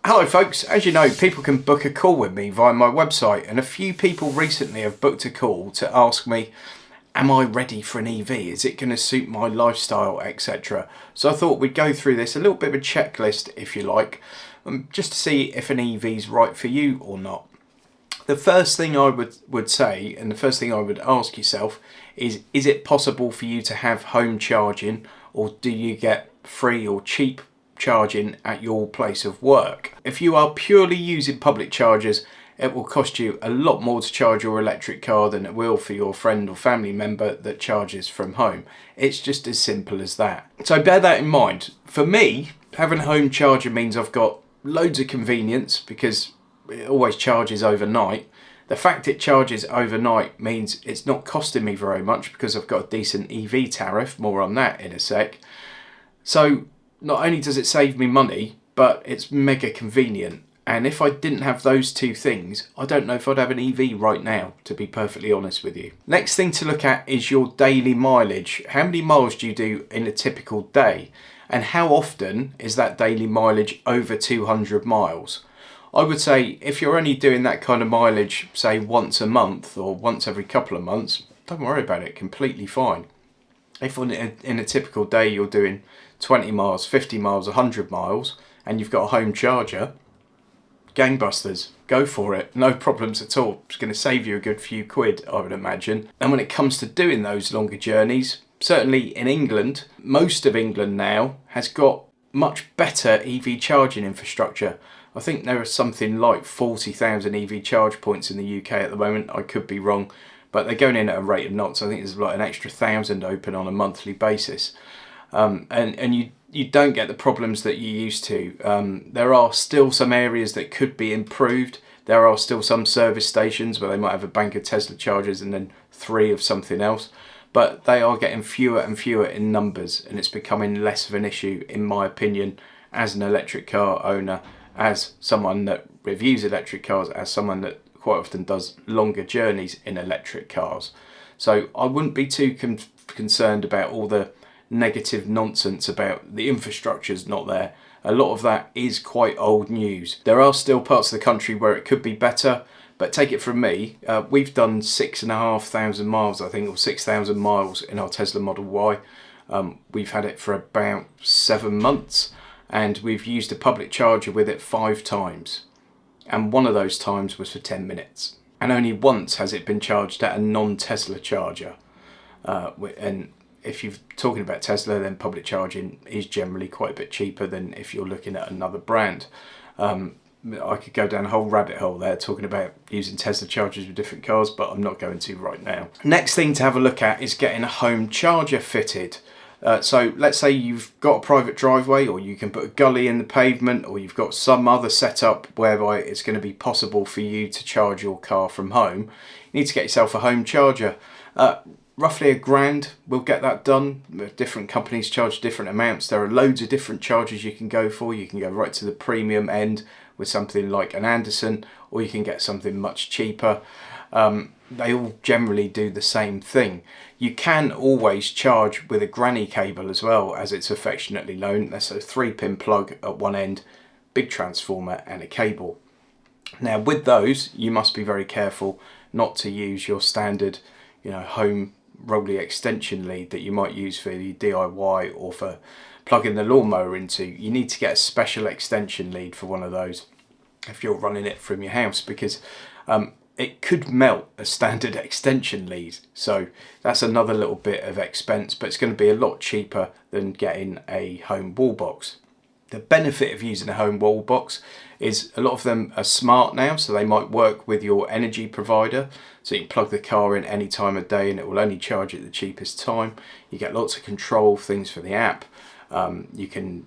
Hello folks, as you know, people can book a call with me via my website, and a few people recently have booked a call to ask me, am I ready for an EV? Is it going to suit my lifestyle, etc. So I thought we'd go through this, a little bit of a checklist if you like, just to see if an EV is right for you or not. The first thing I would say, and the first thing I would ask yourself is it possible for you to have home charging, or do you get free or cheap charging at your place of work? If you are purely using public chargers, it will cost you a lot more to charge your electric car than it will for your friend or family member that charges from home. It's just as simple as that. So bear that in mind. For me, having a home charger means I've got loads of convenience because it always charges overnight. The fact it charges overnight means it's not costing me very much because I've got a decent EV tariff, more on that in a sec. So not only does it save me money, but it's mega convenient. And if I didn't have those two things, I don't know if I'd have an EV right now, to be perfectly honest with you. Next thing to look at is your daily mileage. How many miles do you do in a typical day? And how often is that daily mileage over 200 miles? I would say if you're only doing that kind of mileage, say once a month or once every couple of months, don't worry about it, completely fine. If in a typical day you're doing 20 miles, 50 miles, 100 miles, and you've got a home charger, gangbusters, go for it, no problems at all. It's going to save you a good few quid, I would imagine. And when it comes to doing those longer journeys, certainly in England, most of England now has got much better EV charging infrastructure. I think there are something like 40,000 EV charge points in the UK at the moment. I could be wrong, but they're going in at a rate of knots. I think there's like an extra 1,000 open on a monthly basis. And you don't get the problems that you used to. There are still some areas that could be improved. There are still some service stations where they might have a bank of Tesla chargers and then 3 of something else. But they are getting fewer and fewer in numbers, and it's becoming less of an issue, in my opinion, as an electric car owner, as someone that reviews electric cars, as someone that quite often does longer journeys in electric cars. So I wouldn't be too concerned about all the negative nonsense about the infrastructure's not there. A lot of that is quite old news. There are still parts of the country where it could be better, but take it from me, we've done 6,500 miles, I think, or 6,000 miles in our Tesla Model Y. We've had it for about 7 months, and we've used a public charger with it 5 times. And one of those times was for 10 minutes. And only once has it been charged at a non-Tesla charger. And if you're talking about Tesla, then public charging is generally quite a bit cheaper than if you're looking at another brand. I could go down a whole rabbit hole there talking about using Tesla chargers with different cars, but I'm not going to right now. Next thing to have a look at is getting a home charger fitted. So let's say you've got a private driveway, or you can put a gully in the pavement, or you've got some other setup whereby it's going to be possible for you to charge your car from home. You need to get yourself a home charger. Roughly £1,000 will get that done. Different companies charge different amounts. There are loads of different chargers you can go for. You can go right to the premium end with something like an Anderson, or you can get something much cheaper. They all generally do the same thing. You can always charge with a granny cable as well, as it's affectionately known. That's a 3-pin plug at one end, big transformer and a cable. Now with those, you must be very careful not to use your standard, home Rolly extension lead that you might use for the DIY or for plugging the lawnmower into. You need to get a special extension lead for one of those if you're running it from your house, because it could melt a standard extension lead. So that's another little bit of expense, but it's going to be a lot cheaper than getting a home wall box. The benefit of using a home wall box is a lot of them are smart now, so they might work with your energy provider. So you can plug the car in any time of day and it will only charge at the cheapest time. You get lots of control things for the app. You can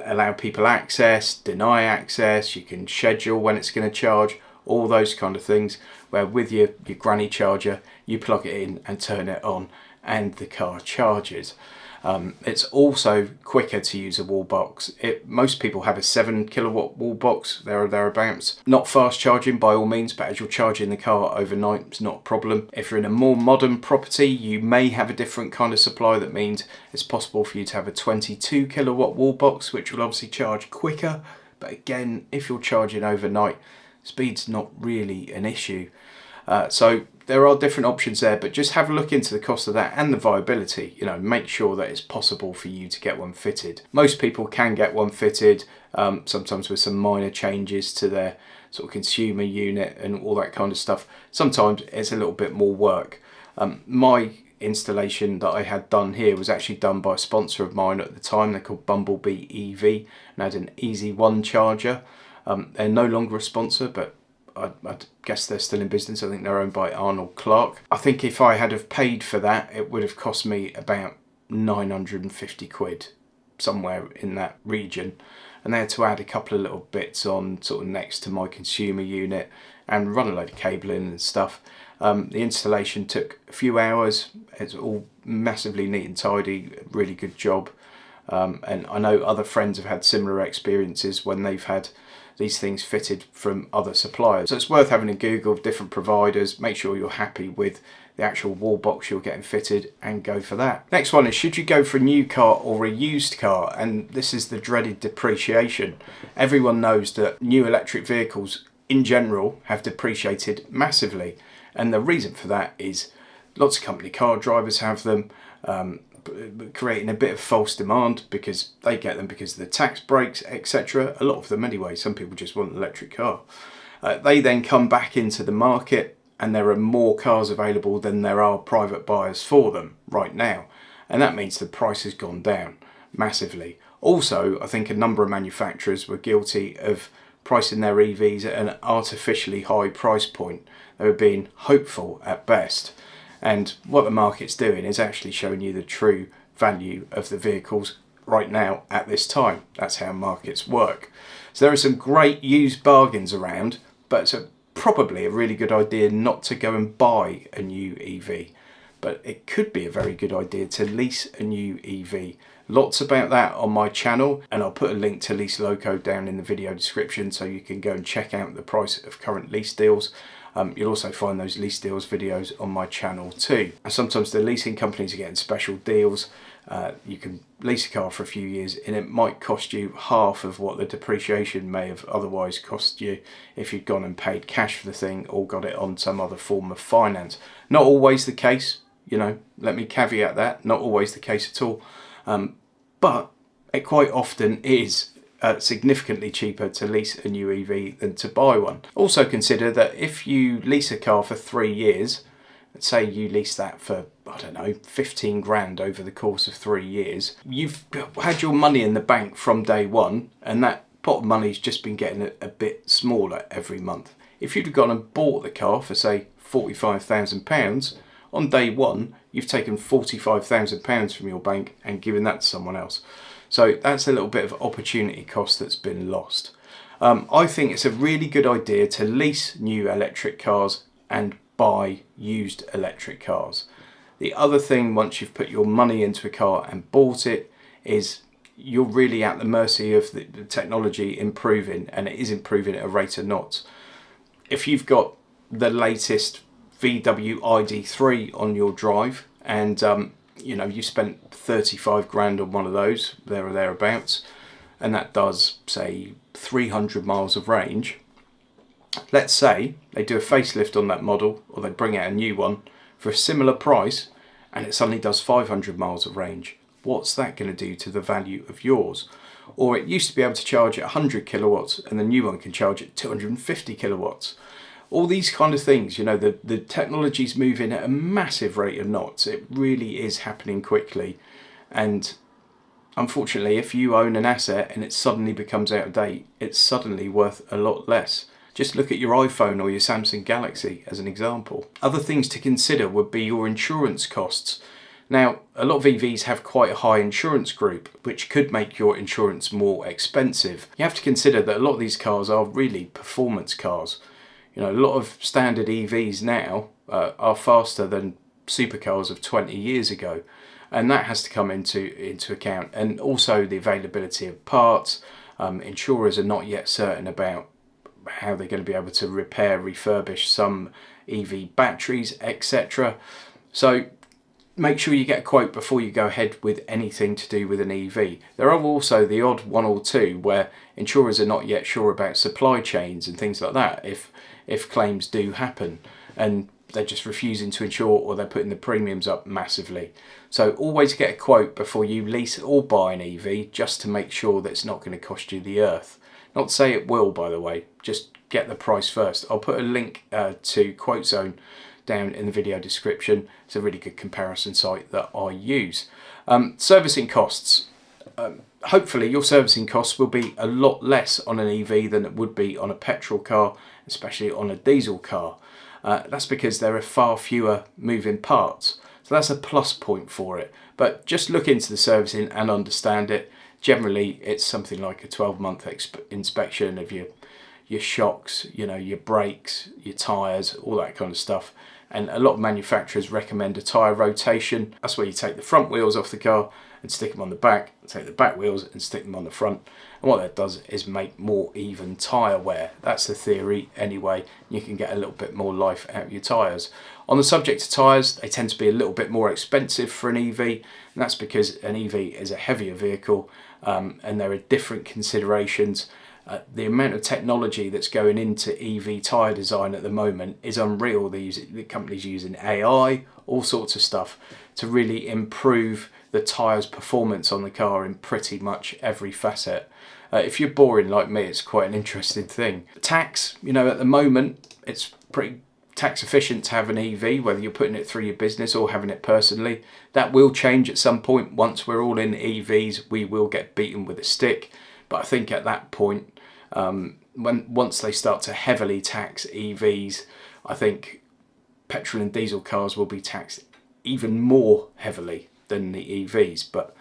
allow people access, deny access, you can schedule when it's going to charge, all those kind of things, where with your granny charger, you plug it in and turn it on and the car charges. It's also quicker to use a wall box. Most people have a 7 kilowatt wall box, there or thereabouts. Not fast charging by all means, but as you're charging the car overnight, it's not a problem. If you're in a more modern property, you may have a different kind of supply. That means it's possible for you to have a 22 kilowatt wall box, which will obviously charge quicker, But again, if you're charging overnight, speed's not really an issue. So there are different options there, but just have a look into the cost of that and the viability. You know, make sure that it's possible for you to get one fitted. Most people can get one fitted, sometimes with some minor changes to their sort of consumer unit and all that kind of stuff. Sometimes it's a little bit more work. My installation that I had done here was actually done by a sponsor of mine at the time. They're called Bumblebee EV and had an Easy One charger. They're no longer a sponsor, but I guess they're still in business. I think they're owned by Arnold Clark. I think if I had have paid for that, it would have cost me about 950 quid, somewhere in that region. And they had to add a couple of little bits on sort of next to my consumer unit and run a load of cabling and stuff. The installation took a few hours. It's all massively neat and tidy, really good job. And I know other friends have had similar experiences when they've had these things fitted from other suppliers. So it's worth having a Google of different providers, make sure you're happy with the actual wall box you're getting fitted and go for that. Next one is, should you go for a new car or a used car? And this is the dreaded depreciation. Everyone knows that new electric vehicles in general have depreciated massively. And the reason for that is lots of company car drivers have them, creating a bit of false demand because they get them because of the tax breaks, etc. A lot of them anyway. Some people just want an electric car. They then come back into the market and there are more cars available than there are private buyers for them right now. And that means the price has gone down massively. Also, I think a number of manufacturers were guilty of pricing their EVs at an artificially high price point. They were being hopeful at best. And what the market's doing is actually showing you the true value of the vehicles right now at this time. That's how markets work. So there are some great used bargains around, but it's probably a really good idea not to go and buy a new EV. But it could be a very good idea to lease a new EV. Lots about that on my channel, and I'll put a link to Lease Loco down in the video description so you can go and check out the price of current lease deals. You'll also find those lease deals videos on my channel too. And sometimes the leasing companies are getting special deals. You can lease a car for a few years and it might cost you half of what the depreciation may have otherwise cost you if you'd gone and paid cash for the thing or got it on some other form of finance. Not always the case, you know, let me caveat that, not always the case at all. But it quite often is significantly cheaper to lease a new EV than to buy one. Also consider that if you lease a car for 3 years, let's say you lease that for, I don't know, 15 grand over the course of 3 years, you've had your money in the bank from day one and that pot of money's just been getting a bit smaller every month. If you'd have gone and bought the car for say £45,000, on day one you've taken £45,000 from your bank and given that to someone else. So that's a little bit of opportunity cost that's been lost. I think it's a really good idea to lease new electric cars and buy used electric cars. The other thing, once you've put your money into a car and bought it, is you're really at the mercy of the technology improving, and it is improving at a rate of knots. If you've got the latest VW ID3 on your drive and you know, you spent 35 grand on one of those, there or thereabouts, and that does, say, 300 miles of range. Let's say they do a facelift on that model, or they bring out a new one for a similar price, and it suddenly does 500 miles of range. What's that going to do to the value of yours? Or it used to be able to charge at 100 kilowatts, and the new one can charge at 250 kilowatts. All these kind of things, you know, the technology's moving at a massive rate of knots. It really is happening quickly. And unfortunately, if you own an asset and it suddenly becomes out of date, it's suddenly worth a lot less. Just look at your iPhone or your Samsung Galaxy as an example. Other things to consider would be your insurance costs. Now, a lot of EVs have quite a high insurance group, which could make your insurance more expensive. You have to consider that a lot of these cars are really performance cars. You know, a lot of standard EVs now are faster than supercars of 20 years ago, and that has to come into account. And also the availability of parts. Insurers are not yet certain about how they're going to be able to repair, refurbish some EV batteries, etc. So make sure you get a quote before you go ahead with anything to do with an EV. There are also the odd one or two where insurers are not yet sure about supply chains and things like that, if claims do happen, and they're just refusing to insure, or they're putting the premiums up massively. So always get a quote before you lease or buy an EV, just to make sure that it's not going to cost you the earth. Not to say it will, by the way, just get the price first. I'll put a link to QuoteZone down in the video description. It's a really good comparison site that I use. Servicing costs. Hopefully your servicing costs will be a lot less on an EV than it would be on a petrol car, especially on a diesel car. That's because there are far fewer moving parts. So that's a plus point for it. But just look into the servicing and understand it. Generally, it's something like a 12-month inspection of your shocks, your brakes, your tyres, all that kind of stuff. And a lot of manufacturers recommend a tyre rotation. That's where you take the front wheels off the car and stick them on the back, take the back wheels and stick them on the front. And what that does is make more even tyre wear. That's the theory anyway. You can get a little bit more life out of your tyres. On the subject of tyres, they tend to be a little bit more expensive for an EV, and that's because an EV is a heavier vehicle, and there are different considerations. The amount of technology that's going into EV tyre design at the moment is unreal. The company's using AI, all sorts of stuff, to really improve the tyre's performance on the car in pretty much every facet. If you're boring like me, it's quite an interesting thing. Tax, at the moment, it's pretty tax efficient to have an EV, whether you're putting it through your business or having it personally. That will change at some point. Once we're all in EVs, we will get beaten with a stick. But I think at that point, once they start to heavily tax EVs, I think petrol and diesel cars will be taxed even more heavily than the EVs. But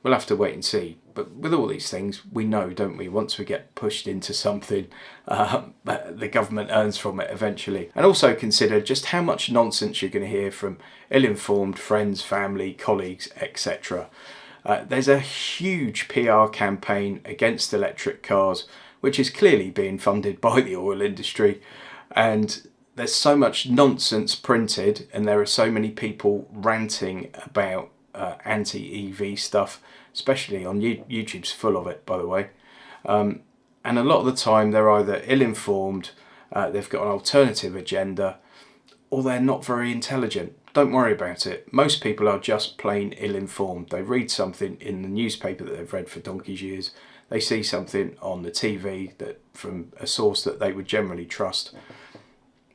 we'll have to wait and see. But with all these things, we know, don't we, once we get pushed into something, the government earns from it eventually. And also consider just how much nonsense you're going to hear from ill-informed friends, family, colleagues, etc. There's a huge PR campaign against electric cars, which is clearly being funded by the oil industry. And there's so much nonsense printed, and there are so many people ranting about anti-EV stuff, especially on YouTube's full of it, by the way. And a lot of the time they're either ill-informed, they've got an alternative agenda, or they're not very intelligent. Don't worry about it. Most people are just plain ill-informed. They read something in the newspaper that they've read for donkey's years. They see something on the TV that from a source that they would generally trust.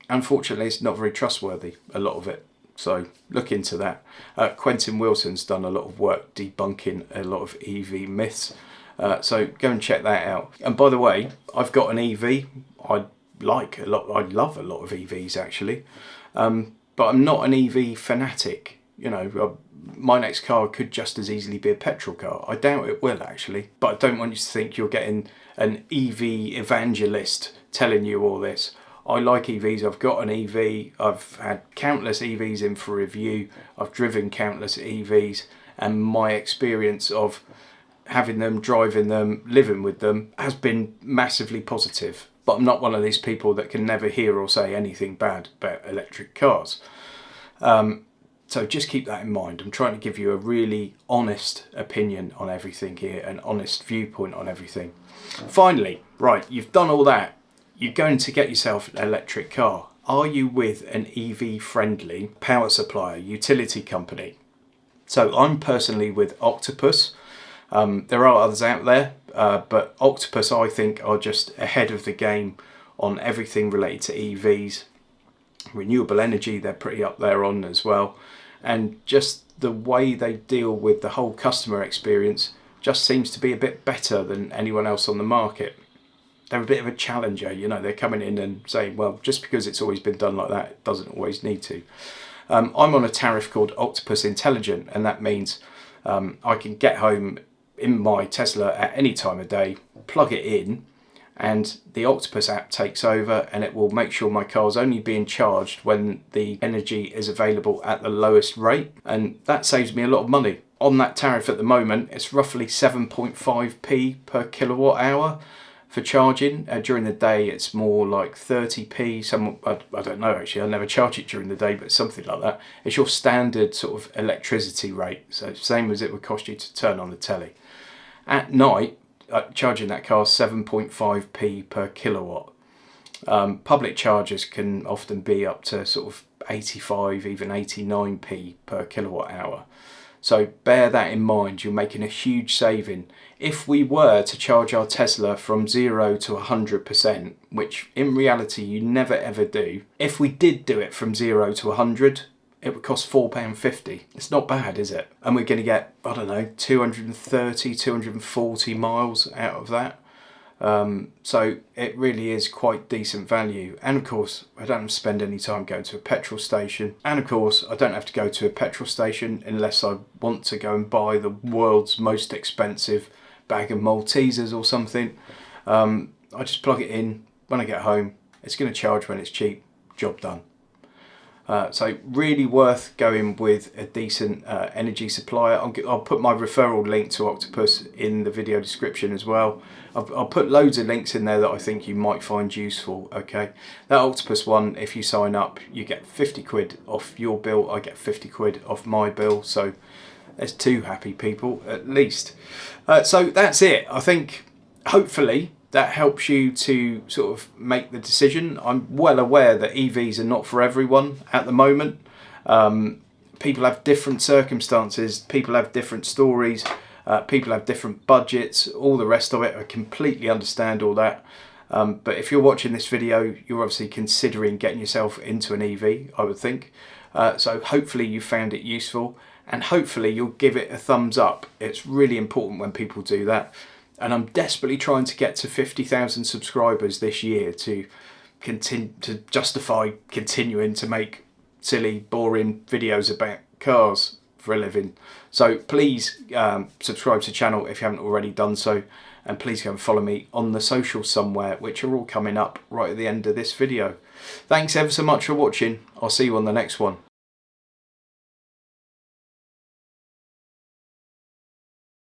Unfortunately, it's not very trustworthy, a lot of it. So look into that. Quentin Wilson's done a lot of work debunking a lot of EV myths. So go and check that out. And by the way, I've got an EV. I love a lot of EVs actually. But I'm not an EV fanatic. My next car could just as easily be a petrol car. I doubt it will actually. But I don't want you to think you're getting an EV evangelist telling you all this. I like EVs, I've got an EV, I've had countless EVs in for review, I've driven countless EVs, and my experience of having them, driving them, living with them has been massively positive. But I'm not one of these people that can never hear or say anything bad about electric cars. So just keep that in mind. I'm trying to give you a really honest opinion on everything here, an honest viewpoint on everything. Finally, right, you've done all that. You're going to get yourself an electric car. Are you with an EV-friendly power supplier, utility company? So I'm personally with Octopus. There are others out there, but Octopus I think are just ahead of the game on everything related to EVs. Renewable energy, they're pretty up there on as well. And just the way they deal with the whole customer experience just seems to be a bit better than anyone else on the market. They're a bit of a challenger, they're coming in and saying, well, just because it's always been done like that, it doesn't always need to. I'm on a tariff called Octopus Intelligent, and that means I can get home in my Tesla at any time of day, plug it in, and the Octopus app takes over, and it will make sure my car's only being charged when the energy is available at the lowest rate, and that saves me a lot of money. On that tariff at the moment, it's roughly 7.5p per kilowatt hour for charging. During the day it's more like 30p. I don't know actually, I never charge it during the day, but something like that. It's your standard sort of electricity rate, so same as it would cost you to turn on the telly. At night, charging that car 7.5p per kilowatt. Public chargers can often be up to sort of 85, even 89p per kilowatt hour. So bear that in mind, you're making a huge saving. If we were to charge our Tesla from 0 to 100%, which in reality you never ever do, if we did do it from 0 to 100, it would cost £4.50. It's not bad, is it? And we're going to get, I don't know, 230, 240 miles out of that. So it really is quite decent value. And of course, I don't have to spend any time going to a petrol station. And of course, I don't have to go to a petrol station unless I want to go and buy the world's most expensive bag of Maltesers or something. I just plug it in when I get home. It's going to charge when it's cheap. Job done. So really worth going with a decent energy supplier. I'll put my referral link to Octopus in the video description as well. I'll put loads of links in there that I think you might find useful. Okay, that Octopus one, if you sign up, you get 50 quid off your bill. I get 50 quid off my bill. So there's 2 happy people at least. So that's it. I think hopefully that helps you to sort of make the decision. I'm well aware that EVs are not for everyone at the moment. People have different circumstances, people have different stories, people have different budgets, all the rest of it. I completely understand all that. But if you're watching this video, you're obviously considering getting yourself into an EV, I would think. So hopefully you found it useful, and hopefully you'll give it a thumbs up. It's really important when people do that. And I'm desperately trying to get to 50,000 subscribers this year to justify continuing to make silly, boring videos about cars for a living. So please subscribe to the channel if you haven't already done so, and please go and follow me on the socials somewhere, which are all coming up right at the end of this video. Thanks ever so much for watching. I'll see you on the next one.